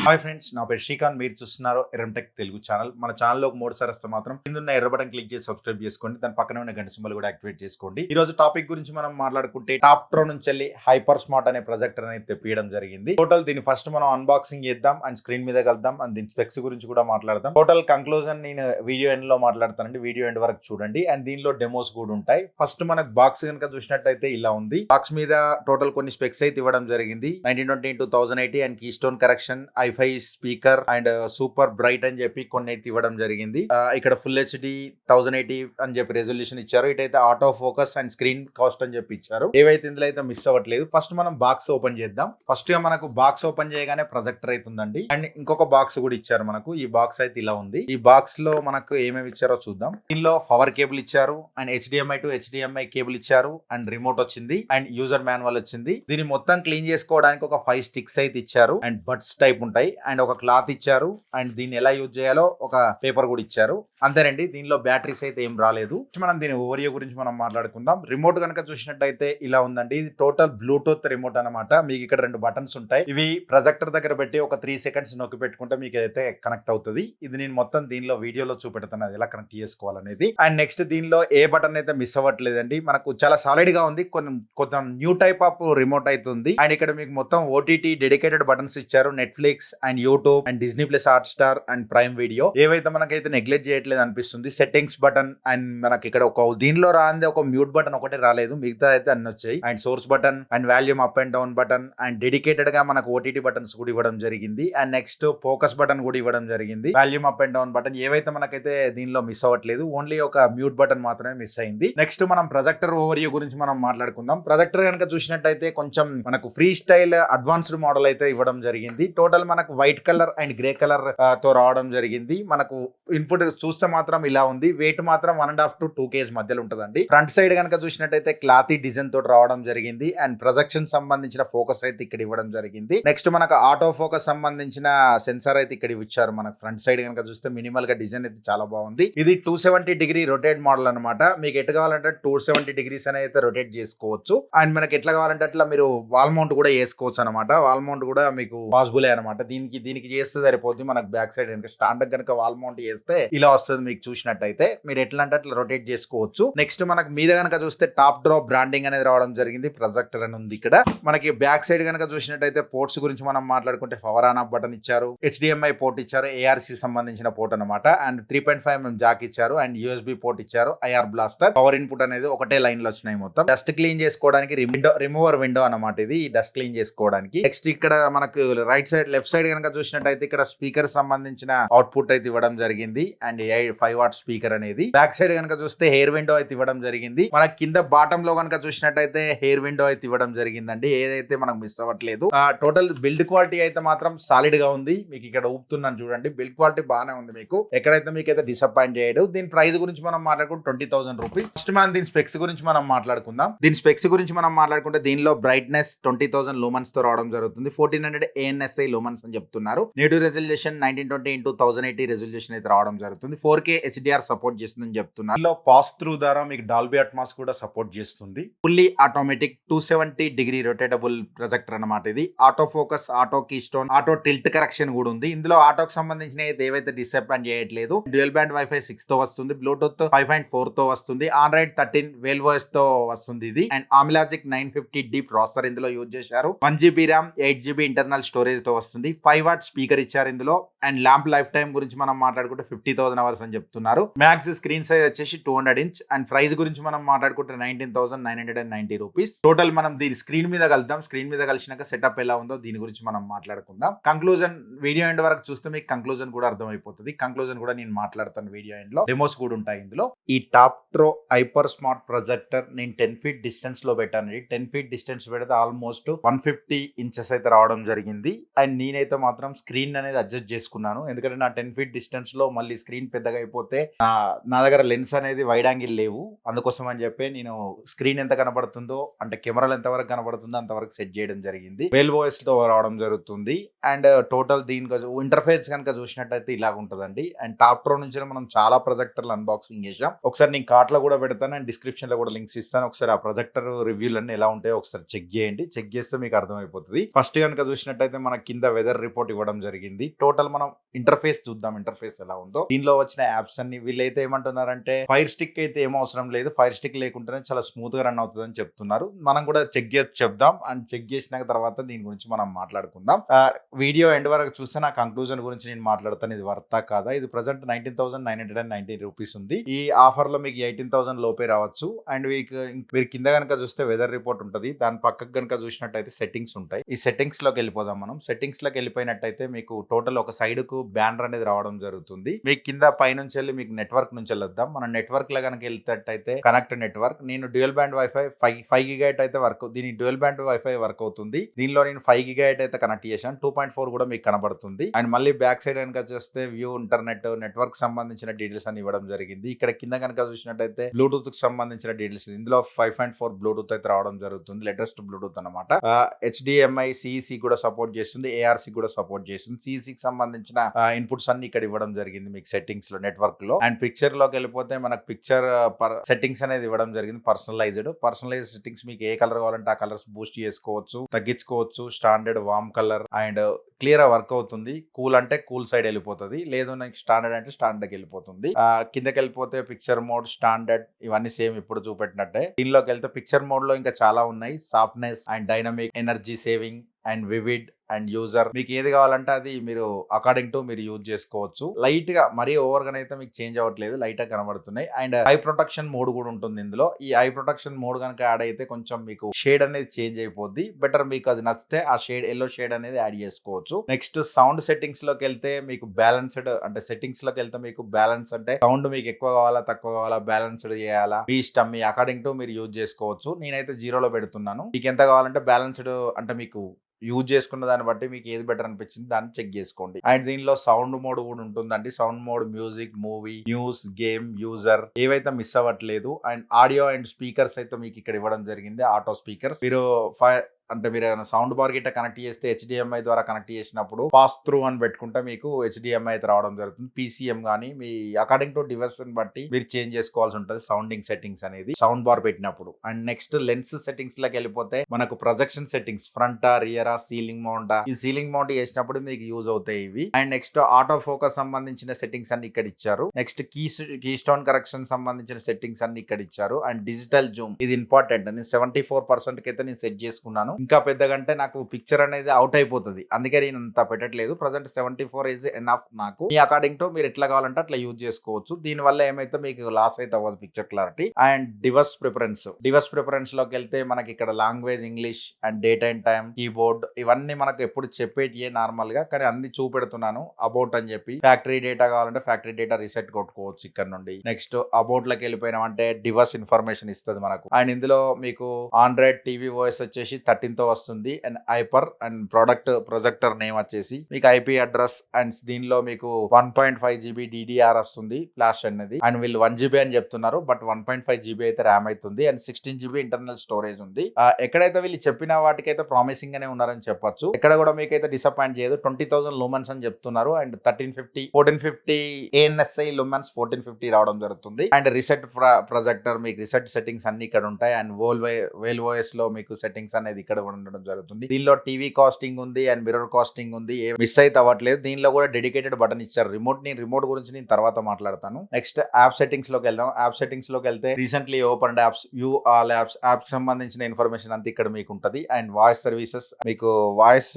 Hi friends, నా పేరు శ్రీకాంత్. మీరు చూస్తున్నారు ఎరంటెక్ తెలుగు ఛానల్. మన ఛానల్లో మూడుసారి వస్తే మాత్రం కింద ఎర్ర బటన్ క్లిక్ చేసి సబ్స్క్రైబ్ చేసుకోండి. దాని పక్కన ఉన్న గంట సింబల్ కూడా యాక్టివేట్ చేసుకోండి. ఈ రోజు టాపిక్ గురించి మనం మాట్లాడుకుంటే టాప్ ప్రో నుంచి వెళ్ళి హైపర్ స్మార్ట్ అనే ప్రొజెక్టర్ అనేది తెప్పియడం జరిగింది. టోటల్ దీన్ని ఫస్ట్ మనం అన్బాక్సింగ్ చేద్దాం అండ్ స్క్రీన్ మీద వెళ్దాం అండ్ దీని స్పెక్స్ గురించి కూడా మాట్లాడదాం. టోటల్ కంక్లూజన్ నేను వీడియో ఎండ్ లో మాట్లాడతానండి. వీడియో ఎండ్ వరకు చూడండి అండ్ దీనిలో డెమోస్ కూడా ఉంటాయి. ఫస్ట్ మనకు బాక్స్ కనుక చూసినట్టయితే ఇలా ఉంది. బాక్స్ మీద టోటల్ కొన్ని స్పెక్స్ అయితే ఇవ్వడం జరిగింది. 1920 and keystone correction, hi fi speaker and super bright అని చెప్పి కొన్ని అయితే ఇవ్వడం జరిగింది. ఇక్కడ ఫుల్ హెచ్డి 1080 అని చెప్పి రెజల్యూషన్ ఇచ్చారు. ఇటైతే auto focus and screen cast అని చెప్పి ఇచ్చారు. ఏవైతే ఇందులో అయితే మిస్ అవ్వట్లేదు. ఫస్ట్ మనం బాక్స్ ఓపెన్ చేద్దాం. ఫస్ట్ గా మనకు బాక్స్ ఓపెన్ చేయగానే ప్రొజెక్టర్ అయితే ఉందండి అండ్ ఇంకొక బాక్స్ కూడా ఇచ్చారు మనకు. ఈ బాక్స్ అయితే ఇలా ఉంది. ఈ బాక్స్ లో మనకు ఏమేమి ఇచ్చారో చూద్దాం. దీనిలో పవర్ కేబుల్ ఇచ్చారు and HDMI to HDMI cable ఇచ్చారు అండ్ రిమోట్ వచ్చింది అండ్ యూజర్ మాన్యువల్ వచ్చింది. దీన్ని మొత్తం క్లీన్ చేసుకోవడానికి ఒక 5 స్టిక్స్ అయితే ఇచ్చారు అండ్ బడ్స్ టైప్ ఉంటాయి అండ్ ఒక క్లాత్ ఇచ్చారు అండ్ దీన్ని ఎలా యూజ్ చేయాలో ఒక పేపర్ కూడా ఇచ్చారు. అంతేనండి, దీనిలో బ్యాటరీస్ అయితే ఏం రాలేదు. మనం దీని ఓవరియో గురించి మనం మాట్లాడుకుందాం. రిమోట్ కనుక చూసినట్టయితే ఇలా ఉందండి. ఇది టోటల్ బ్లూటూత్ రిమోట్ అనమాట. మీకు ఇక్కడ 2 బటన్స్ ఉంటాయి. ఇవి ప్రొజెక్టర్ దగ్గర పెట్టి ఒక 3 సెకండ్స్ నొక్కి పెట్టుకుంటే మీకు అయితే కనెక్ట్ అవుతుంది. ఇది నేను మొత్తం దీనిలో వీడియోలో చూపెడతాను అది ఎలా కనెక్ట్ చేసుకోవాలనేది. అండ్ నెక్స్ట్ దీనిలో ఏ బటన్ అయితే మిస్ అవ్వట్లేదండి. మనకు చాలా సాలిడ్ గా ఉంది. కొంచెం న్యూ టైప్ ఆఫ్ రిమోట్ అయితే ఉంది. అండ్ ఇక్కడ మీకు మొత్తం OTT డెడికేటెడ్ బటన్స్ ఇచ్చారు. Netflix and YouTube and Disney plus hot star and prime video ఏవైతే మనకైతే నెగ్లెక్ట్ చేయట్లేదు అనిపిస్తుంది. సెట్టింగ్స్ బటన్ అండ్ మనకి ఇక్కడ ఒక దీనిలో రాంది ఒక మ్యూట్ బటన్ ఒకటే రాలేదు. మిగతా అయితే అన్ని వచ్చాయి. And source button and volume up and down button and dedicated గా మనకు OTT బటన్స్ కూడా ఇవ్వడం జరిగింది. అండ్ నెక్స్ట్ ఫోకస్ బటన్ కూడా ఇవ్వడం జరిగింది. Volume up and down button ఏవైతే మనకైతే దీనిలో మిస్ అవ్వట్లేదు. ఓన్లీ ఒక మ్యూట్ బటన్ మాత్రమే మిస్ అయింది. నెక్స్ట్ మనం ప్రొజెక్టర్ ఓవరియో గురించి మనం మాట్లాడుకుందాం. ప్రొజెక్టర్ కనుక చూసినట్టయితే కొంచెం మనకు ఫ్రీ స్టైల్ అడ్వాన్స్డ్ మోడల్ అయితే ఇవ్వడం జరిగింది. టోటల్ మనకు white colour and grey colour తో రావడం జరిగింది. మనకు ఇన్పుట్ చూస్తే మాత్రం ఇలా ఉంది. వెయిట్ మాత్రం 1.5 to 2 kg మధ్యలో ఉంటుందండి. ఫ్రంట్ సైడ్ కనుక చూసినట్టయితే క్లాతీ డిజైన్ తోటి రావడం జరిగింది అండ్ ప్రొజెక్షన్ సంబంధించిన ఫోకస్ అయితే ఇక్కడ ఇవ్వడం జరిగింది. నెక్స్ట్ మనకు ఆటో ఫోకస్ సంబంధించిన సెన్సార్ అయితే ఇక్కడ ఇచ్చారు. మనకు ఫ్రంట్ సైడ్ కనుక చూస్తే మినిమల్ గా డిజైన్ అయితే చాలా బాగుంది. ఇది 270 డిగ్రీ రొటేట్ మోడల్ అనమాట. మీకు ఎట్లా కావాలంటే 270 degrees అని అయితే రొటేట్ చేసుకోవచ్చు. అండ్ మనకి ఎట్లా కావాలంటే అట్లా మీరు వాల్ మౌంట్ కూడా చేసుకోవచ్చు అనమాట. వాల్ మౌంట్ కూడా మీకు పాసిబుల్ అనమాట. దీనికి చేస్తే సరిపోద్ది. మనకు బ్యాక్ సైడ్ కనుక స్టాండ్ కనుక వాల్ మౌంట్ చేస్తే ఇలా వస్తుంది. మీకు చూసినట్టయితే మీరు ఎట్లా అంటే అట్లా రొటేట్ చేసుకోవచ్చు. నెక్స్ట్ మనకు మీద కనుక చూస్తే టాప్ డ్రాప్ బ్రాండింగ్ అనేది రావడం జరిగింది. ప్రొజెక్టర్ అని ఉంది ఇక్కడ. మనకి బ్యాక్ సైడ్ కనుక చూసినట్టయితే పోర్ట్స్ గురించి మనం మాట్లాడుకుంటే పవర్ ఆన్ ఆఫ్ బటన్ ఇచ్చారు, HDMI పోర్ట్ ఇచ్చారు, ARC సంబంధించిన పోర్ట్ అనమాట అండ్ 3.5mm జాక్ ఇచ్చారు అండ్ USB పోర్ట్ ఇచ్చారు, IR బ్లాస్టర్, పవర్ ఇన్పుట్ అనేది ఒకటే లైన్ లో వచ్చినాయి. మొత్తం డస్ట్ క్లీన్ చేసుకోవడానికి రిమూవర్ విండో అనమాట. ఇది డస్ట్ క్లీన్ చేసుకోవడానికి. నెక్స్ట్ ఇక్కడ మనకు రైట్ సైడ్ లెఫ్ట్ సైడ్ కనుక చూసినట్టయితే ఇక్కడ స్పీకర్ సంబంధించిన అవుట్పుట్ అయితే ఇవ్వడం జరిగింది అండ్ 5 watt స్పీకర్ అనేది. బ్యాక్ సైడ్ కనుక చూస్తే హెయిర్ విండో అయితే ఇవ్వడం జరిగింది. మనకి కింద బాటమ్ లో కనుక చూసినట్టయితే హెయిర్ విండో అయితే ఇవ్వడం జరిగిందండి. ఏదైతే మనకు మిస్ అవ్వట్లేదు. టోటల్ బిల్డ్ క్వాలిటీ అయితే మాత్రం సాలిడ్ గా ఉంది. మీకు ఇక్కడ ఊపుతున్నాను చూడండి. బిల్డ్ క్వాలిటీ బాగానే ఉంది. మీకు ఎక్కడైతే మీకు అయితే డిసప్పాయింట్ చేయడు. దీని ప్రైస్ గురించి మనం మాట్లాడుకుంటే 20,000 రూపీస్. ఫస్ట్ మనం దీని స్పెక్స్ గురించి మనం మాట్లాడుకుందాం. దీని స్పెక్స్ గురించి మనం మాట్లాడుకుంటే దీనిలో బ్రైట్నెస్ 20,000 లూమన్స్ తో రావడం జరుగుతుంది. 1400 ANSI లూమన్స్ అని చెప్తున్నారు. నేటివ్ రెజల్యూషన్ 1920x1080 రెజల్యూషన్ అయితే రావడం జరుగుతుంది. 4K HDR సపోర్ట్ చేస్తుందని చెప్తున్నారు. దీనిలో పాస్ త్రూ ద్వారా మీకు డాల్బీ అట్మాస్ కూడా సపోర్ట్ చేస్తుంది. Fully automatic 270 degree rotatable projector అనమాట. ఇది auto focus, auto keystone, auto tilt correction కూడా ఉంది. ఇందులో ఆటోకి సంబంధించిన ఏవైతే డిసప్పాయింట్ చేయట్లేదు. డ్యూయల్ బ్యాండ్ వైఫై 6 తో వస్తుంది. బ్లూటూత్ 5.4 తో వస్తుంది. ఆండ్రాయిడ్ 13 వేల్ వాయిస్ తో వస్తుంది ఇది. అండ్ ఆమిలాజిక్ 950D ప్రాసెసర్ ఇందులో యూజ్ చేశారు. 1GB RAM, 8GB internal storage తో వస్తుంది. 5 watt స్పీకర్ ఇచ్చారు ఇందులో. అండ్ ల్యాంప్ లైఫ్ టైం గురించి మనం మాట్లాడుకుంటే 50,000 hours అని చెప్తున్నారు. మ్యాక్స్ స్క్రీన్ సైజ్ వచ్చేసి 200 inch అండ్ ప్రైస్ గురించి మనం మాట్లాడుకుంటే 19,990 రూపీస్. టోటల్ మనం దీని స్క్రీన్ మీద కలుద్దాం. స్క్రీన్ మీద కలిసినాక సెటప్ ఎలా ఉందో దీని గురించి మనం మాట్లాడుకుందాం. కంక్లూజన్ వీడియో ఎండ్ వరకు చూస్తే మీకు కంక్లూజన్ కూడా అర్థమైపోతుంది. కంక్లూజన్ కూడా నేను మాట్లాడతాను వీడియో ఎండ్ లో. డెమోస్ కూడా ఉంటాయి ఇందులో. ఈ top pro hyper smart projector నేను 10 feet డిస్టెన్స్ లో పెట్టాను. 10 feet డిస్టెన్స్ పెడితే ఆల్మోస్ట్ 150 inches అయితే రావడం జరిగింది. అండ్ నేనైతే మాత్రం స్క్రీన్ అనేది అడ్జస్ట్ చేసుకున్నాను. ఎందుకంటే నా 10 feet డిస్టెన్స్ లో మళ్ళీ స్క్రీన్ పెద్దగా అయిపోతే నా దగ్గర లెన్స్ అనేది వైడ్ యాంగిల్ లేవు. అందుకోసం అని చెప్పి నేను స్క్రీన్ ఎంత కనబడుతుందో అంటే కెమెరాలు ఎంత వరకు కనబడుతుందో అంతవరకు సెట్ చేయడం జరిగింది. వేల్ వాయిస్ తో రావడం జరుగుతుంది. అండ్ టోటల్ దీనికి ఇంటర్ఫేస్ కనుక చూసినట్టయితే ఇలా ఉంటుందండి. అండ్ టాప్ ప్రో నుంచి మనం చాలా ప్రొజెక్టర్లు అన్బాక్సింగ్ చేసాం. ఒకసారి నేను కార్ట్ లో కూడా పెడతాను అండ్ డిస్క్రిప్షన్ లో కూడా లింక్స్ ఇస్తాను. ఒకసారి ఆ ప్రొజెక్టర్ రివ్యూలు అన్ని ఎలా ఉంటాయో ఒకసారి చెక్ చేయండి. చెక్ చేస్తే మీకు అర్థమైపోతుంది. ఫస్ట్ కనుక చూసినట్టయితే మన కింద వెదర్ వెదర్ రిపోర్ట్ ఇవ్వడం జరిగింది. టోటల్ మనం ఇంటర్ఫేస్ చూద్దాం, ఇంటర్ఫేస్ ఎలా ఉందో. దీనిలో వచ్చిన యాప్స్ అన్ని వీళ్ళైతే ఏమంటున్నారంటే ఫైర్ స్టిక్ అయితే ఏం అవసరం లేదు, ఫైర్ స్టిక్ లేకుంటేనే చాలా స్మూత్ గా రన్ అవుతుంది అని చెప్తున్నారు. మనం కూడా చెక్ చేసి చెప్దాం, అండ్ చెక్ చేసిన తర్వాత దీని గురించి మనం మాట్లాడుకుందాం. వీడియో ఎండ్ వరకు చూస్తే నా కంక్లూజన్ గురించి నేను మాట్లాడతాను, ఇది వర్తా కాదా. ఇది ప్రజెంట్ 19,990 రూపీస్ ఉంది. ఈ ఆఫర్ లో మీకు 18,000 లోపే రావచ్చు. అండ్ మీరు కింద కనుక చూస్తే వెదర్ రిపోర్ట్ ఉంటుంది, దాని పక్కకు కనుక చూసినట్టయితే సెట్టింగ్స్ ఉంటాయి. ఈ సెట్టింగ్స్ లోకి వెళ్ళిపోదాం. మనం సెట్టింగ్స్ లోకి వెళ్ళిపోయినట్టయితే మీకు టోటల్ ఒక సైడ్ కు బ్యానర్ అనేది రావడం జరుగుతుంది. మీకు కింద పైనుంచి వెళ్ళి మీకు నెట్వర్క్ నుంచి వెళ్ళొద్దాం. మనం నెట్వర్క్ లో కనుక వెళ్తేటైతే కనెక్ట్ నెట్వర్క్, నేను డ్యూయల్ బ్యాండ్ వైఫై 5 గిగాబైట్ అయితే వర్క్, దీని డ్యూయల్ బ్యాండ్ వైఫై వర్క్ అవుతుంది. దీనిలో నేను 5 గిగాబైట్ అయితే కనెక్ట్ చేశాను. 2.4 కూడా మీకు కనబడుతుంది. అండ్ మళ్ళీ బ్యాక్ సైడ్ కనుక చేస్తే వ్యూ ఇంటర్నెట్ నెట్వర్క్ సంబంధించిన డీటెయిల్స్ అని ఇవ్వడం జరిగింది. ఇక్కడ కింద కనుక చూసినట్టయితే బ్లూటూత్ కి సంబంధించిన డీటెయిల్స్, ఇందులో 5.4 బ్లూటూత్ అయితే రావడం జరుగుతుంది, లేటెస్ట్ బ్లూటూత్ అనమాట. HDMI CEC కూడా సపోర్ట్ చేస్తుంది, ARC కూడా సపోర్ట్ చేస్తుంది. CEC కి సంబంధించిన ఇన్పుట్స్ అన్ని ఇక్కడ ఇవ్వడం జరిగింది మీకు సెట్టింగ్స్ లో, నెట్వర్క్ లో. అండ్ పిక్చర్ లోకి వెళ్ళిపోతే మనకు పిక్చర్ సెట్టింగ్స్ అనేది ఇవ్వడం జరిగింది, పర్సనలైజ్డ్ సెట్టింగ్స్. మీకు ఏ కలర్ కావాలంటే ఆ కలర్స్ బూస్ట్ చేసుకోవచ్చు, తగ్గించుకోవచ్చు. Standard, warm colour and clear గా వర్క్ అవుతుంది. కూల్ అంటే కూల్ సైడ్ వెళ్ళిపోతుంది, లేదు నాకు స్టాండర్డ్ అంటే స్టాండర్డ్ వెళ్ళిపోతుంది. కిందకి వెళ్ళిపోతే పిక్చర్ మోడ్, స్టాండర్డ్, ఇవన్నీ సేమ్ ఇప్పుడు చూపెట్టినట్టే. దీనిలోకి వెళ్తే పిక్చర్ మోడ్ లో ఇంకా చాలా ఉన్నాయి. Softness and dynamic, energy saving and vivid and user, మీకు ఏది కావాలంటే అది మీరు అకార్డింగ్ టు మీరు యూజ్ చేసుకోవచ్చు. లైట్ గా, మరీ ఓవర్ గా అయితే మీకు చేంజ్ అవ్వట్లేదు, లైట్ గా కనబడుతున్నాయి. అండ్ ఐ ప్రొటెక్షన్ మోడ్ కూడా ఉంటుంది ఇందులో. ఈ ఐ ప్రొటెక్షన్ మోడ్ కనుక యాడ్ అయితే కొంచెం మీకు షేడ్ అనేది చేంజ్ అయిపోద్ది. బెటర్ మీకు అది నచ్చితే ఆ షేడ్, ఎల్లో షేడ్ అనేది యాడ్ చేసుకోవచ్చు. నెక్స్ట్ సౌండ్ సెట్టింగ్స్ లోకి వెళ్తే మీకు బ్యాలెన్స్డ్, అంటే సెట్టింగ్స్ లోకి వెళ్తే మీకు బ్యాలెన్స్ అంటే సౌండ్ మీకు ఎక్కువ కావాలా తక్కువ కావాలా, బ్యాలెన్స్డ్ చేయాలా, మీ ఇష్టం, మీ అకార్డింగ్ టు మీరు యూజ్ చేసుకోవచ్చు. నేనైతే 0లో పెడుతున్నాను. మీకు ఎంత కావాలంటే బ్యాలెన్స్డ్ అంటే మీకు యూజ్ చేసుకున్న దాన్ని బట్టి మీకు ఏది బెటర్ అనిపించింది దాన్ని చెక్ చేసుకోండి. అండ్ దీనిలో సౌండ్ మోడ్ కూడా ఉంటుందండి. Sound mode music, movie, news, game, user ఏవైతే మిస్ అవ్వట్లేదు. అండ్ ఆడియో అండ్ స్పీకర్స్ అయితే మీకు ఇక్కడ ఇవ్వడం జరిగింది, ఆటో స్పీకర్స్. మీరు అంటే మీరు ఏమైనా సౌండ్ బార్ గిట్ట కనెక్ట్ చేస్తే HDMI ద్వారా కనెక్ట్ చేసినప్పుడు పాస్ త్రూ అని పెట్టుకుంటే మీకు HDMI అయితే రావడం జరుగుతుంది. PCM కానీ మీ అకార్డింగ్ టు డివైస్ బట్టి మీరు చేంజ్ చేసుకోవాల్సి ఉంటుంది సౌండింగ్ సెట్టింగ్స్ అనేది సౌండ్ బార్ పెట్టినప్పుడు. అండ్ నెక్స్ట్ లెన్స్ సెట్టింగ్స్ లోకి వెళ్ళిపోతే మనకు ప్రొజెక్షన్ సెట్టింగ్స్, ఫ్రంటా, రియరా, సీలింగ్ మౌంటా, ఈ సీలింగ్ మౌంట్ చేసినప్పుడు మీకు యూజ్ అవుతాయి ఇవి. అండ్ నెక్స్ట్ ఆటో ఫోకస్ సంబంధించిన సెట్టింగ్స్ అన్ని ఇక్కడ ఇచ్చారు. నెక్స్ట్ కీ స్టోన్ కరెక్షన్ సంబంధించిన సెట్టింగ్స్ అన్ని ఇక్కడ ఇచ్చారు. అండ్ డిజిటల్ జూమ్, ఇది ఇంపార్టెంట్. నేను 74% కి అయితే నేను సెట్ చేసుకున్నాను. ఇంకా పెద్దగా అంటే నాకు పిక్చర్ అనేది అవుట్ అయిపోతుంది, అందుకే నేను అంత పెట్టట్లేదు. ప్రజెంట్ 74 ఇస్ ఎనఫ్ నాకు. మీ అకార్డింగ్ టు మీరు ఎట్లా కావాలంటే అట్లా యూజ్ చేసుకోవచ్చు. దీని వల్ల ఏమైతే మీకు లాస్ అయితే అవ్వదు picture clarity. And device preference లోకి వెళ్తే మనకి ఇక్కడ language English and date and time, keyboard, ఇవన్నీ మనకు ఎప్పుడు చెప్పేటియే నార్మల్ గా, కానీ అన్ని చూపెడుతున్నాను అబౌట్ అని చెప్పి. ఫ్యాక్టరీ డేటా కావాలంటే ఫ్యాక్టరీ డేటా రీసెట్ కొట్టుకోవచ్చు ఇక్కడ నుండి. నెక్స్ట్ అబౌట్ లోకి వెళ్ళిపోయినామంటే డివైస్ ఇన్ఫర్మేషన్ ఇస్తుంది మనకు. అండ్ ఇందులో మీకు ఆండ్రాయిడ్ టీవీ వాయిస్ వచ్చేసి 13 తో వస్తుంది. And hyper and projector name వచ్చేసి మీకు IP అడ్రస్. అండ్ దీనిలో మీకు 1.5 GB DDR వస్తుంది ఫ్లాష్ అనేది. అండ్ వీళ్ళు 1 GB అని చెప్తున్నారు, బట్ 1.5 GB అయితే ర్యామ్ అవుతుంది. అండ్ 16 GB ఇంటర్నల్ స్టోరేజ్ ఉంది. ఎక్కడైతే వీళ్ళు చెప్పిన వాటికైతే ప్రామిసింగ్ గానే ఉన్నారని చెప్పొచ్చు. ఎక్కడ కూడా మీకైతే డిసప్పాయింట్ చేయదు. 20,000 లూమెన్స్ అని చెప్తున్నారు. అండ్ 1450 ANSI లూమెన్స్ 1450 రావడం జరుగుతుంది. అండ్ రిసెట్ ప్రొజెక్టర్, మీకు రిసెట్ సెట్టింగ్స్ అన్ని ఇక్కడ ఉంటాయి. అండ్ వేల్ ఓఎస్ లో మీకు సెట్టింగ్స్ అనేది ఇక్కడ ఉండడం జరుగుతుంది. దీనిలో టీవీ కాస్టింగ్ ఉంది అండ్ మిర్రర్ కాస్టింగ్ ఉంది, ఏ మిస్ అయితే అవ్వట్లేదు. దీనిలో కూడా డెడికేటెడ్ బటన్ ఇచ్చారు. రిమోట్ గురించి నేను తర్వాత మాట్లాడతాను. నెక్స్ట్ యాప్ సెట్టింగ్స్ లోకి వెళ్దాం. యాప్ సెట్టింగ్స్ లోకి వెళ్తే recently open apps, view all apps, app సంబంధించిన ఇన్ఫర్మేషన్ అంతా ఇక్కడ మీకు ఉంటది. అండ్ వాయిస్ సర్వీసెస్, మీకు వాయిస్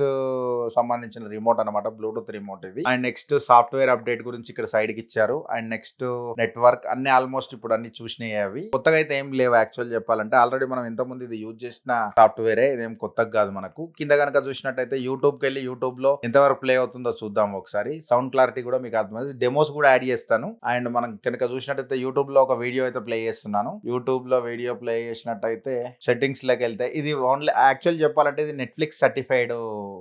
సంబంధించిన రిమోట్ అనమాట, బ్లూటూత్ రిమోట్ ఇది. అండ్ నెక్స్ట్ సాఫ్ట్వేర్ అప్డేట్ గురించి ఇక్కడ సైడ్ కి ఇచ్చారు. అండ్ నెక్స్ట్ నెట్వర్క్, అన్ని ఆల్మోస్ట్ ఇప్పుడు అన్ని చూసినాయి. అవి కొత్తగా అయితే ఏం లేవు యాక్చువల్ చెప్పాలంటే. ఆల్రెడీ మనం ఎంత ముందు ఇది యూజ్ చేసిన సాఫ్ట్వేరే, ఇదేం కొత్తగా కాదు మనకు. కింద కనుక చూసినట్టయితే యూట్యూబ్ కి వెళ్ళి యూట్యూబ్ లో ఎంతవరకు ప్లే అవుతుందో చూద్దాం ఒకసారి. సౌండ్ క్లారిటీ కూడా మీకు అర్థమైంది. డెమోస్ కూడా యాడ్ చేస్తాను. అండ్ మనం కనుక చూసినట్టయితే యూట్యూబ్ లో ఒక వీడియో అయితే ప్లే చేస్తున్నాను. యూట్యూబ్ లో వీడియో ప్లే చేసినట్టయితే సెట్టింగ్స్ లోకి వెళ్తే ఇది ఓన్లీ యాక్చువల్ చెప్పాలంటే ఇది నెట్ఫ్లిక్స్ సర్టిఫైడ్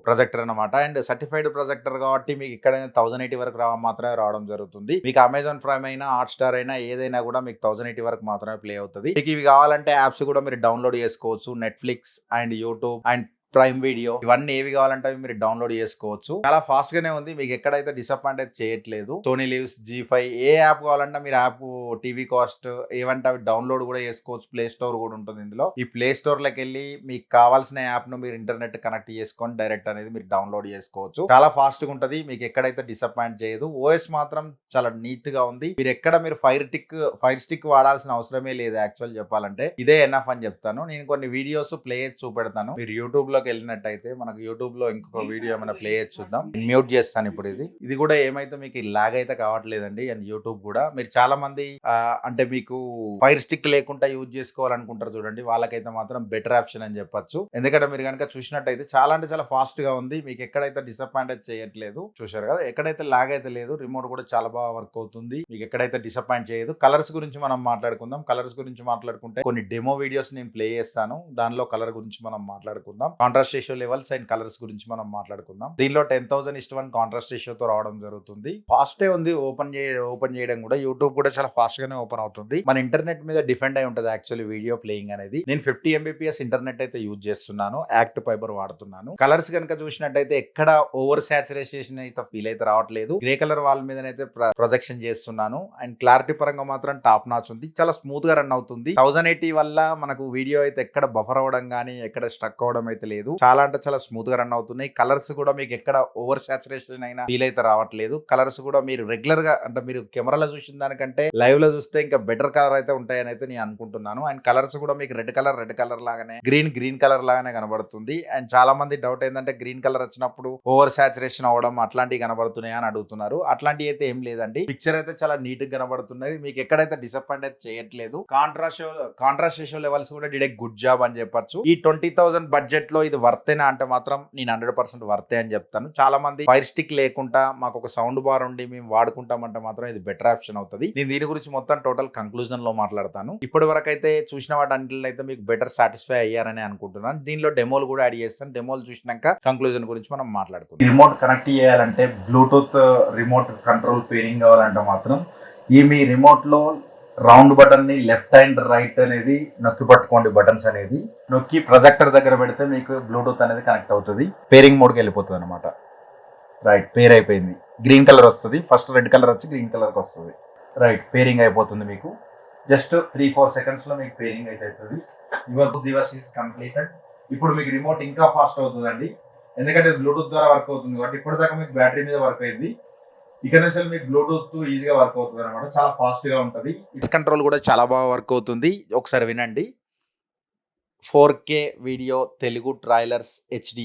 ప్రొజెక్టర్ అనమాట. అండ్ సర్టిఫైడ్ ప్రొజెక్టర్ కాబట్టి మీకు ఇక్కడ 1080 వరకు మాత్రమే రావడం జరుగుతుంది. మీకు అమెజాన్ ప్రైమ్ అయినా, హాట్ స్టార్ అయినా, ఏదైనా కూడా మీకు 1080 వరకు మాత్రమే ప్లే అవుతుంది. మీకు ఇవి కావాలంటే యాప్స్ కూడా మీరు డౌన్లోడ్ చేసుకోవచ్చు. Netflix and YouTube and prime video, ఇవన్నీ ఏవి కావాలంటే అవి మీరు డౌన్లోడ్ చేసుకోవచ్చు. చాలా ఫాస్ట్ గానే ఉంది, మీకు ఎక్కడైతే డిసప్పాయింట్ అయితే చేయట్లేదు. సోనీ లీవ్స్, G5 ఏ యాప్ కావాలంటే మీరు యాప్, టీవీ కాస్ట్ ఏవంటే అవి డౌన్లోడ్ కూడా చేసుకోవచ్చు. ప్లే స్టోర్ కూడా ఉంటుంది ఇందులో. ఈ ప్లే స్టోర్ లోకి వెళ్ళి మీకు కావాల్సిన యాప్ ను మీరు ఇంటర్నెట్ కనెక్ట్ చేసుకొని డైరెక్ట్ అనేది మీరు డౌన్లోడ్ చేసుకోవచ్చు. చాలా ఫాస్ట్ గా ఉంటది, మీకు ఎక్కడైతే డిసప్పాయింట్ చేయదు. ఓఎస్ మాత్రం చాలా నీట్ గా ఉంది. మీరు ఫైర్ స్టిక్ వాడాల్సిన అవసరమే లేదు. యాక్చువల్ చెప్పాలంటే ఇదే ఎనఫ్ అని చెప్తాను. నేను కొన్ని వీడియోస్ ప్లే చూపెడతాను. మీరు యూట్యూబ్ లోకి వెళ్ళినట్టయితే మనకు యూట్యూబ్ లో ఇంకొక వీడియో ఏమైనా ప్లే చూద్దాం. మ్యూట్ చేస్తాను ఇప్పుడు. ఇది కూడా ఏమైతే మీకు లాగ్ అయితే కావట్లేదండి. అండ్ యూట్యూబ్ కూడా మీరు చాలా మంది అంటే మీకు ఫైర్ స్టిక్ లేకుండా యూజ్ చేసుకోవాలనుకుంటారు చూడండి, వాళ్ళకైతే మాత్రం బెటర్ ఆప్షన్ అని చెప్పొచ్చు. ఎందుకంటే మీరు కనుక చూసినట్టయితే చాలా అంటే చాలా ఫాస్ట్ గా ఉంది, మీకు ఎక్కడైతే డిసప్పాయింట్ అయితే చేయట్లేదు. చూశారు కదా, ఎక్కడైతే లాగ్ అయితే లేదు. రిమోట్ కూడా చాలా బాగా వర్క్ అవుతుంది, మీకు ఎక్కడైతే డిసప్పాయింట్ చేయదు. కలర్స్ గురించి మనం మాట్లాడుకుందాం. కలర్స్ గురించి మాట్లాడుకుంటే కొన్ని డెమో వీడియోస్ నేను ప్లే చేస్తాను, దానిలో కలర్ గురించి మనం మాట్లాడుకుందాం. Contrast ratio levels and colours గురించి మనం మాట్లాడుకుందాం. దీనిలో 10,000:1 కాంట్రాస్ట్ రేషియోతో రావడం జరుగుతుంది. ఫాస్టే ఉంది ఓపెన్ చేయడం కూడా. యూట్యూబ్ కూడా చాలా ఫాస్ట్ గానే ఓపెన్ అవుతుంది. మన ఇంటర్నెట్ మీద డిపెండ్ అయి ఉంటుంది యాక్చువల్లీ వీడియో ప్లేయింగ్ అనేది. నేను 50 Mbps ఇంటర్నెట్ అయితే యూజ్ చేస్తున్నాను, యాక్ట్ ఫైబర్ వాడుతున్నాను. కలర్స్ కనుక చూసినట్టయితే ఎక్కడ ఓవర్ సాచురేషన్ అయితే ఫీల్ అయితే రావట్లేదు. గ్రే కలర్ వాల్ మీద అయితే ప్రొజెక్షన్ చేస్తున్నాను. అండ్ క్లారిటీ పరంగా మాత్రం టాప్ నాచ్ ఉంది, చాలా స్మూత్ గా రన్ అవుతుంది. 1080 వల్ల మనకు వీడియో అయితే ఎక్కడ బఫర్ అవడం కానీ ఎక్కడ స్ట్రక్ అవడం అయితే లేదు. చాలా అంటే చాలా స్మూత్ గా రన్ అవుతున్నాయి. కలర్స్ కూడా మీకు ఎక్కడ ఓవర్ సాచురేషన్ అయినా ఫీల్ అయితే రావట్లేదు. కలర్స్ కూడా మీరు రెగ్యులర్ గా అంటే మీరు కెమెరాలో చూసిన దానికంటే లైవ్ లో చూస్తే ఇంకా బెటర్ కలర్ అయితే ఉంటాయని అయితే నేను అనుకుంటున్నాను. అండ్ కలర్స్ కూడా మీకు రెడ్ కలర్ లాగానే, గ్రీన్ కలర్ లాగానే కనబడుతుంది. అండ్ చాలా మంది డౌట్ ఏంటంటే గ్రీన్ కలర్ వచ్చినప్పుడు ఓవర్ సాచురేషన్ అవడం అట్లాంటివి కనబడుతున్నాయి అని అడుగుతున్నారు. అట్లాంటివి అయితే ఏం లేదండి. పిక్చర్ అయితే చాలా నీట్ గా కనబడుతున్నది, మీకు ఎక్కడైతే డిసప్పాయింట్ అయితే చేయట్లేదు. కాంట్రాస్ట్ రేషియో లెవెల్స్ కూడా డిడ్ ఏ గుడ్ జాబ్ అని చెప్పొచ్చు. ఈ 20,000 బడ్జెట్ లో ఇది వర్తేనా అంటే మాత్రం నేను 100% వర్తే అని చెప్తాను. చాలా మంది ఫైర్ స్టిక్ లేకుండా మాకు ఒక సౌండ్ బార్ ఉండి మేము వాడుకుంటామంటే మాత్రం ఇది బెటర్ ఆప్షన్ అవుతుంది. నేను దీని గురించి మొత్తం టోటల్ కంక్లూజన్ లో మాట్లాడతాను. ఇప్పటి వరకు అయితే చూసిన వాటి అయితే మీకు బెటర్ సాటిస్ఫై అయ్యారని అనుకుంటున్నాను. దీనిలో డెమోలు కూడా యాడ్ చేస్తాను. డెమోలు చూసినాక కంక్లూజన్ గురించి మనం మాట్లాడుకుందాం. రిమోట్ కనెక్ట్ చేయాలంటే బ్లూటూత్ రిమోట్ కంట్రోల్ పేరింగ్ కావాలంటే మాత్రం మీ రిమోట్ లో రౌండ్ బటన్ ని లెఫ్ట్ అండ్ రైట్ అనేది నొక్కి పట్టుకోండి. బటన్స్ అనేది నొక్కి ప్రొజెక్టర్ దగ్గర పెడితే మీకు బ్లూటూత్ అనేది కనెక్ట్ అవుతుంది. పేరింగ్ మోడ్కి వెళ్ళిపోతుంది అనమాట. రైట్, పేర్ అయిపోయింది. గ్రీన్ కలర్ వస్తుంది, ఫస్ట్ రెడ్ కలర్ వచ్చి గ్రీన్ కలర్కి వస్తుంది. రైట్, పేరింగ్ అయిపోతుంది. మీకు జస్ట్ 3-4 seconds లో మీకు పేరింగ్ అయితే అవుతుంది. Your device is completed. ఇప్పుడు మీకు రిమోట్ ఇంకా ఫాస్ట్ అవుతుందండి, ఎందుకంటే బ్లూటూత్ ద్వారా వర్క్ అవుతుంది కాబట్టి. ఇప్పటిదాకా మీకు బ్యాటరీ మీద వర్క్ అయింది, ఇక్కడ నుంచి మీకు బ్లూటూత్ ఈజీగా వర్క్ అవుతుంది అనమాట. చాలా ఫాస్ట్ గా ఉంటుంది. కంట్రోల్ కూడా చాలా బాగా వర్క్ అవుతుంది. ఒకసారి వినండి. 4K video Telugu trailers HD.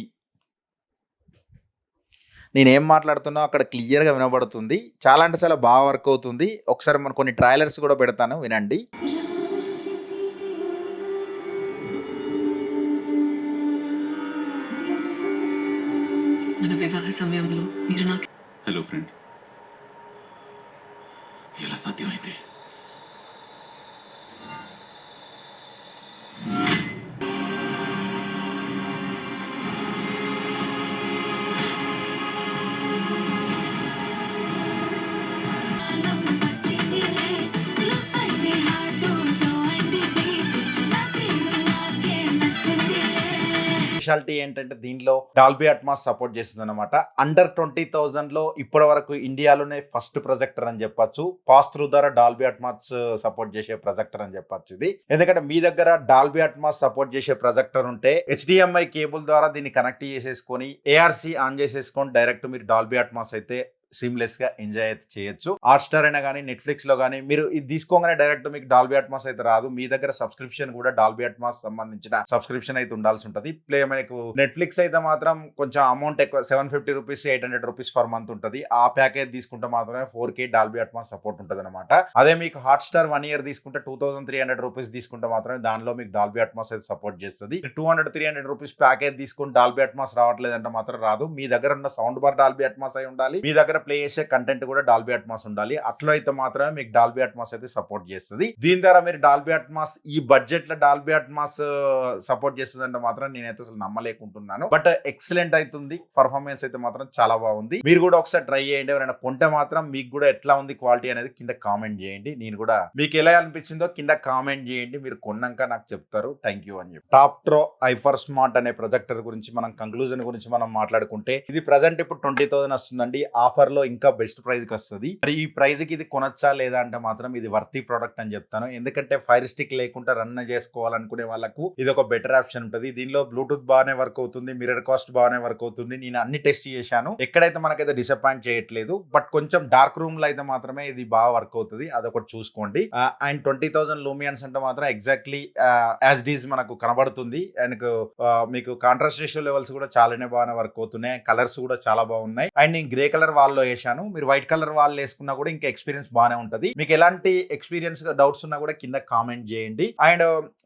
నేనేం మాట్లాడుతున్నా అక్కడ క్లియర్గా వినబడుతుంది. చాలా అంటే చాలా బాగా వర్క్ అవుతుంది. ఒకసారి మనం కొన్ని ట్రైలర్స్ కూడా పెడతాను, వినండి. మన వివాహ సమయంలో మీరు నాకు హలో ఫ్రెండ్, ఎలా సాధ్యమైంది? స్పెషాలిటీ ఏంటంటే దీంట్లో డాల్బీ అట్మాస్ సపోర్ట్ చేస్తుంది అనమాట. అండర్ 20,000 లో ఇప్పటి వరకు ఇండియాలోనే ఫస్ట్ ప్రొజెక్టర్ అని చెప్పొచ్చు. పాస్ త్రూ ద్వారా డాల్బీ అట్మాస్ సపోర్ట్ చేసే ప్రొజెక్టర్ అని చెప్పొచ్చు ఇది. ఎందుకంటే మీ దగ్గర డాల్బీ అట్మాస్ సపోర్ట్ చేసే ప్రొజెక్టర్ ఉంటే HDMI కేబుల్ ద్వారా దీన్ని కనెక్ట్ చేసేసుకొని ARC ఆన్ చేసేసుకొని డైరెక్ట్ మీరు డాల్బీ అట్మాస్ అయితే సీమ్లెస్ గా ఎంజాయ్ అయితే చేయొచ్చు. హాట్స్టార్ అయినా కానీ నెట్ఫ్లిక్స్ లో కానీ మీరు ఇది తీసుకోగానే డైరెక్ట్ మీకు డాల్బీ అట్మాస్ అయితే రాదు. మీ దగ్గర సబ్స్క్రిప్షన్ కూడా డాల్బీ అట్మాస్ సంబంధించిన సబ్స్క్రిప్షన్ అయితే ఉండాల్సి ఉంటుంది. మనకు నెట్ఫ్లిక్స్ అయితే మాత్రం కొంచెం అమౌంట్ ఎక్కువ, 750 రూపీస్ 800 రూపీస్ పర్ మంత్ ఉంటుంది. ఆ ప్యాకేజ్ తీసుకుంటే మాత్రమే 4K డాల్బీ అట్మాస్ సపోర్ట్ ఉంటుంది అనమాట. అదే మీకు హాట్స్టార్ 1 year తీసుకుంటే 2,300 రూపీస్ తీసుకుంటే మాత్రమే దానిలో మీకు డాల్బీ అట్మాస్ అయితే సపోర్ట్ చేస్తుంది. 200-300 రూపీస్ ప్యాకేజ్ తీసుకుని డాల్బీ అట్మాస్ రావట్లేదంటే మాత్రం రాదు. మీ దగ్గర ఉన్న సౌండ్ బార్ డాల్బీ అట్మాస్ అయి ఉండాలి, మీ దగ్గర ప్లే చేసే కంటెంట్ కూడా డాల్బీ అట్మాస్ ఉండాలి. అట్లా అయితే మాత్రమే మీకు డాల్బీ అట్మాస్ అయితే సపోర్ట్ చేస్తుంది. దీని ద్వారా మీరు డాల్బీ అట్మాస్ ఈ బడ్జెట్ లో డాల్బీ అట్మాస్ సపోర్ట్ చేస్తుంది అంటే మాత్రం నేనైతే అసలు నమ్మలేకుంటున్నాను. బట్ ఎక్సలెంట్ అవుతుంది, పర్ఫార్మెన్స్ అయితే మాత్రం చాలా బాగుంది. మీరు కూడా ఒకసారి ట్రై చేయండి. ఎవరైనా కొంటే మాత్రం మీకు కూడా ఎట్లా ఉంది క్వాలిటీ అనేది కింద కామెంట్ చేయండి. నేను కూడా మీకు ఎలా అనిపించిందో కింద కామెంట్ చేయండి. మీరు కొన్నాక నాకు చెప్తారు థ్యాంక్ యూ అని చెప్పి. టాప్ట్రో హైపర్ స్మార్ట్ అనే ప్రొజెక్టర్ గురించి మనం కంక్లూజన్ గురించి మనం మాట్లాడుకుంటే ఇది ప్రజెంట్ ఇప్పుడు 20,000 వస్తుందండి. ఆఫర్ లో ఇంకా బెస్ట్ ప్రైస్ కి వస్తుంది. మరి ఈ ప్రైస్ కి ఇది కొనొచ్చా లేదా అంటే మాత్రం ఇది వర్తీ ప్రోడక్ట్ అని చెప్తాను. ఎందుకంటే ఫైర్ స్టిక్ లేకుండా రన్ చేసుకోవాలనుకునే వాళ్ళకు ఇది ఒక బెటర్ ఆప్షన్ ఉంటుంది. దీనిలో బ్లూటూత్ బాగానే వర్క్ అవుతుంది, మిర్రర్ కాస్ట్ బాగానే వర్క్ అవుతుంది. నేను అన్ని టెస్ట్ చేశాను, ఎక్కడైతే మనకైతే డిసప్పాయింట్ చేయట్లేదు. బట్ కొంచెం డార్క్ రూమ్ లో అయితే మాత్రమే ఇది బాగా వర్క్ అవుతుంది, అదొకటి చూసుకోండి. అండ్ 20,000 లూమియన్స్ అంటే మాత్రం ఎగ్జాక్ట్లీ యాజ్ డీజ్ మనకు కనబడుతుంది. అండ్ మీకు కాంట్రాస్ట్ రేషియో లెవెల్స్ కూడా చాలానే బాగానే వర్క్ అవుతున్నాయి. కలర్స్ కూడా చాలా బాగున్నాయి. అండ్ నేను గ్రే కలర్ వాల్ లో వేసాను. మీరు వైట్ కలర్ వాల్ వేసుకున్నా కూడా ఇంకా ఎక్స్పీరియన్స్ బాగానే ఉంటది. మీకు ఎలాంటి ఎక్స్పీరియన్స్ డౌట్స్ ఉన్నా కూడా కింద కామెంట్ చేయండి. అండ్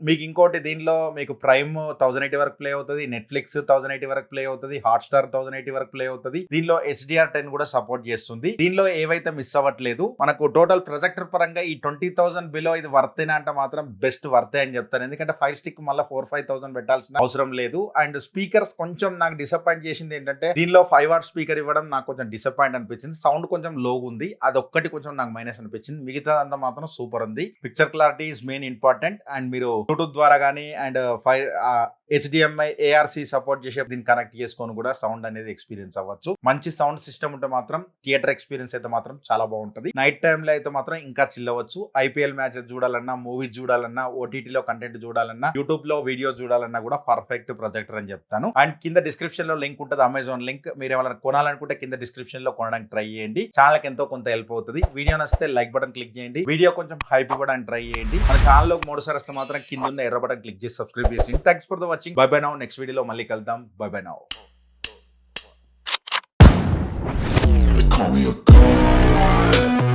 మీకు ఇంకోటి, దీనిలో మీకు ప్రైమ్ 1080 వరకు ప్లే అవుతుంది, నెట్ఫ్లిక్స్ 1080 వరకు ప్లే అవుతుంది, హాట్ స్టార్ 1080 వరకు ప్లే అవుతుంది. దీనిలో HDR10 కూడా సపోర్ట్ చేస్తుంది. దీనిలో ఏవైతే మిస్ అవ్వట్లేదు. మనకు టోటల్ ప్రొజెక్టర్ పరంగా ఈ 20,000 బిలో ఇది వర్తేనా అంటే మాత్రం బెస్ట్ వర్తే అని చెప్తాను. ఎందుకంటే ఫైర్ స్టిక్ మళ్ళీ 4-5,000 పెట్టాల్సిన అవసరం లేదు. అండ్ స్పీకర్స్ కొంచెం నాకు డిసప్పాయింట్ చేసింది ఏంటంటే దీనిలో 5 వాట్ స్పీకర్ ఇవ్వడం నాకు కొంచెం డిసప్పాయింట్ అనిపించింది. సౌండ్ కొంచెం లో ఉంది, అదొక్కటి కొంచెం నాకు మైనస్ అనిపించింది. మిగతా అంతా మాత్రం సూపర్ ఉంది. Picture clarity is main important. And మీరు బ్లూటూత్ ద్వారా కానీ అండ్ HDMI ARC సపోర్ట్ చేసే దీన్ని కనెక్ట్ చేసుకొని కూడా సౌండ్ అనేది ఎక్స్పీరియన్స్ అవ్వచ్చు. మంచి సౌండ్ సిస్టమ్ ఉంటే మాత్రం థియేటర్ ఎక్స్పీరియన్స్ అయితే మాత్రం చాలా బాగుంటుంది. నైట్ టైమ్ లో అయితే మాత్రం ఇంకా చిల్లవచ్చు. IPL మ్యాచెస్ చూడాలన్నా, మూవీస్ చూడాలన్నా, OTTలో కంటెంట్ చూడాలన్నా, యూట్యూబ్ లో వీడియోస్ చూడాలన్నా కూడా పర్ఫెక్ట్ ప్రొజెక్టర్ అని చెప్తాను. అండ్ కింద డిస్క్రిప్షన్ లో లింక్ ఉంటుంది, అమెజాన్ లింక్. మీరు ఏమైనా కొనాలనుకుంటే కింద డిస్క్రిప్షన్ లో కొనడానికి ట్రై చేయండి. ఛానల్ కి ఎంతో కొంత హెల్ప్ అవుతుంది. వీడియో నచ్చితే లైక్ బటన్ క్లిక్ చేయండి. వీడియో కొంచెం హైప్ ఇవ్వడానికి ట్రై చేయండి. మన ఛానల్ లో 3 సార్లు వస్తే మాత్రం కింద ఉన్న ఎర్ర బటన్ క్లిక్ చేసి సబ్స్క్రైబ్ చేసి. Thanks for the watching. By by now. Next వీడియోలో మళ్ళీ కలుద్దాం. By by now. They call me a god.